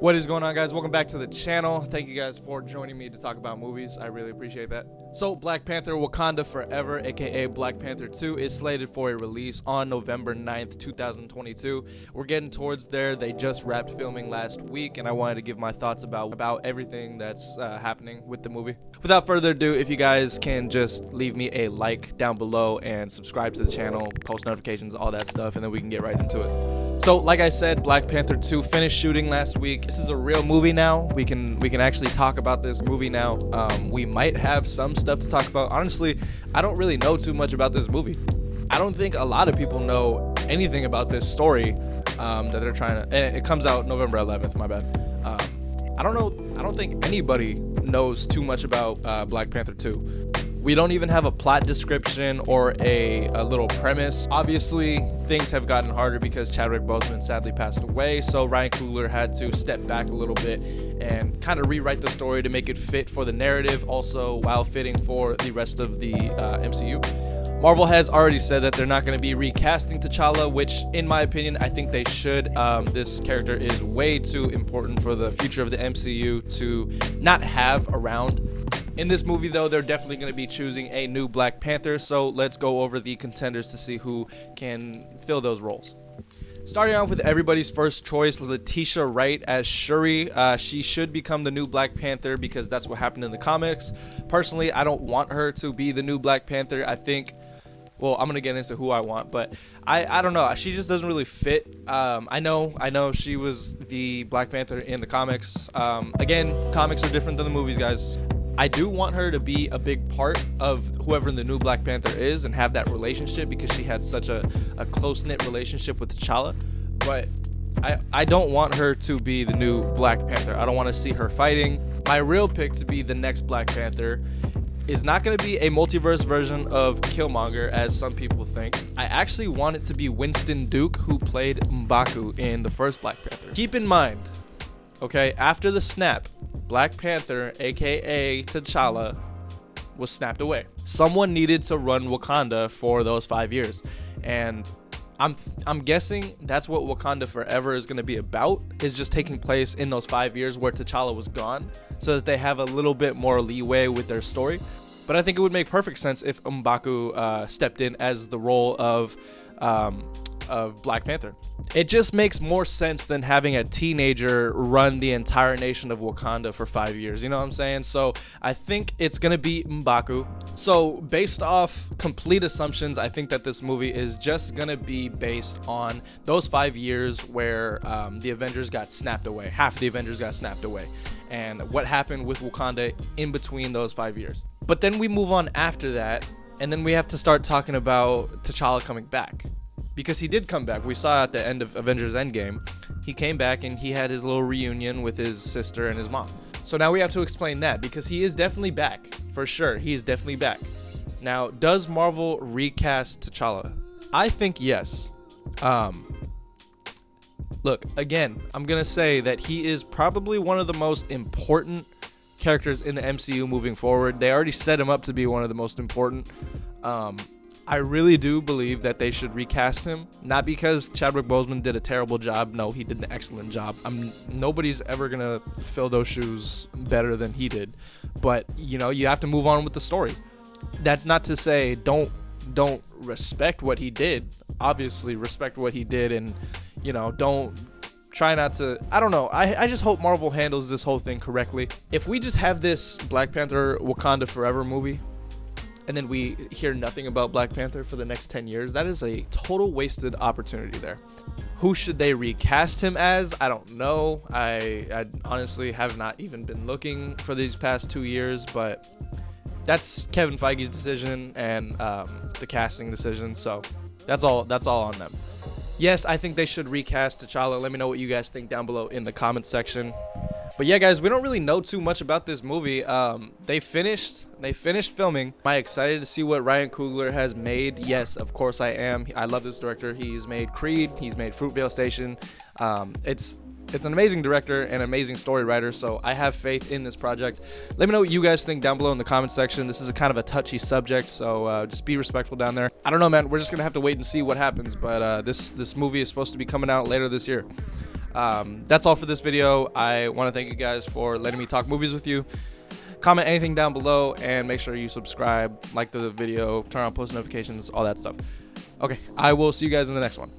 What is going on, guys? Welcome back to the channel. Thank you guys for joining me to talk about movies. I really appreciate that. So Black Panther Wakanda Forever, aka Black Panther 2, is slated for a release on November 9th, 2022. We're getting towards there. They just wrapped filming last week, and I wanted to give my thoughts about everything that's happening with the movie. Without further ado, if you guys can just leave me a like down below and subscribe to the channel, post notifications, all that stuff, and then we can get right into it. So like I said, Black Panther 2 finished shooting last week. This is a real movie now. We can actually talk about this movie now. We might have some stuff to talk about. Honestly, I don't really know too much about this movie. I don't think a lot of people know anything about this story that they're trying to, and it comes out November 11th, my bad. I don't think anybody knows too much about Black Panther 2. We don't even have a plot description or a little premise. Obviously, things have gotten harder because Chadwick Boseman sadly passed away, so Ryan Coogler had to step back a little bit and kind of rewrite the story to make it fit for the narrative, also while fitting for the rest of the MCU. Marvel has already said that they're not going to be recasting T'Challa, which, in my opinion, I think they should. This character is way too important for the future of the MCU to not have around. In this movie, though, they're definitely going to be choosing a new Black Panther, so let's go over the contenders to see who can fill those roles. Starting off with everybody's first choice, Leticia Wright as Shuri. She should become the new Black Panther because that's what happened in the comics. Personally, I don't want her to be the new Black Panther. I think, well, I'm going to get into who I want, but I don't know. She just doesn't really fit. I know she was the Black Panther in the comics. Again, comics are different than the movies, guys. I do want her to be a big part of whoever the new Black Panther is and have that relationship because she had such a close-knit relationship with T'Challa. But I don't want her to be the new Black Panther. I don't want to see her fighting. My real pick to be the next Black Panther is not going to be a multiverse version of Killmonger, as some people think. I actually want it to be Winston Duke, who played M'Baku in the first Black Panther. Keep in mind, okay, after the snap, Black Panther, aka T'Challa, was snapped away. Someone needed to run Wakanda for those 5 years, and I'm guessing that's what Wakanda Forever is going to be about, is just taking place in those 5 years where T'Challa was gone, so that they have a little bit more leeway with their story. But I think it would make perfect sense if M'Baku stepped in as the role of Black Panther. It just makes more sense than having a teenager run the entire nation of Wakanda for 5 years. You know what I'm saying? So I think it's gonna be M'Baku. So based off complete assumptions, I think that this movie is just gonna be based on those 5 years where the Avengers got snapped away. Half the Avengers got snapped away, and what happened with Wakanda in between those 5 years. But then we move on after that, and then we have to start talking about T'Challa coming back. Because he did come back. We saw at the end of Avengers Endgame, he came back and he had his little reunion with his sister and his mom. So now we have to explain that, because he is definitely back. For sure, he is definitely back. Now, does Marvel recast T'Challa? I think yes. Look, again, I'm going to say that he is probably one of the most important characters in the MCU moving forward. They already set him up to be one of the most important. I really do believe that they should recast him, not because Chadwick Boseman did a terrible job. No, he did an excellent job. Nobody's ever gonna fill those shoes better than he did, but you know, you have to move on with the story. That's not to say don't respect what he did. Obviously respect what he did, and you know, don't try not to, I don't know. I just hope Marvel handles this whole thing correctly. If we just have this Black Panther Wakanda Forever movie, and then we hear nothing about Black Panther for the next 10 years, that is a total wasted opportunity there. Who should they recast him as? I don't know. I honestly have not even been looking for these past 2 years, but that's Kevin Feige's decision and the casting decision, so that's all on them. Yes, I think they should recast T'Challa. Let me know what you guys think down below in the comment section. But yeah, guys, we don't really know too much about this movie. They finished filming. Am I excited to see what Ryan Coogler has made? Yes, of course I am. I love this director. He's made Creed. He's made Fruitvale Station. It's an amazing director and an amazing story writer, so I have faith in this project. Let me know what you guys think down below in the comment section. This is a kind of a touchy subject, so just be respectful down there. I don't know, man. We're just going to have to wait and see what happens, but this movie is supposed to be coming out later this year. That's all for this video. I want to thank you guys for letting me talk movies with you. Comment anything down below, and make sure you subscribe, like the video, turn on post notifications, all that stuff. Okay, I will see you guys in the next one.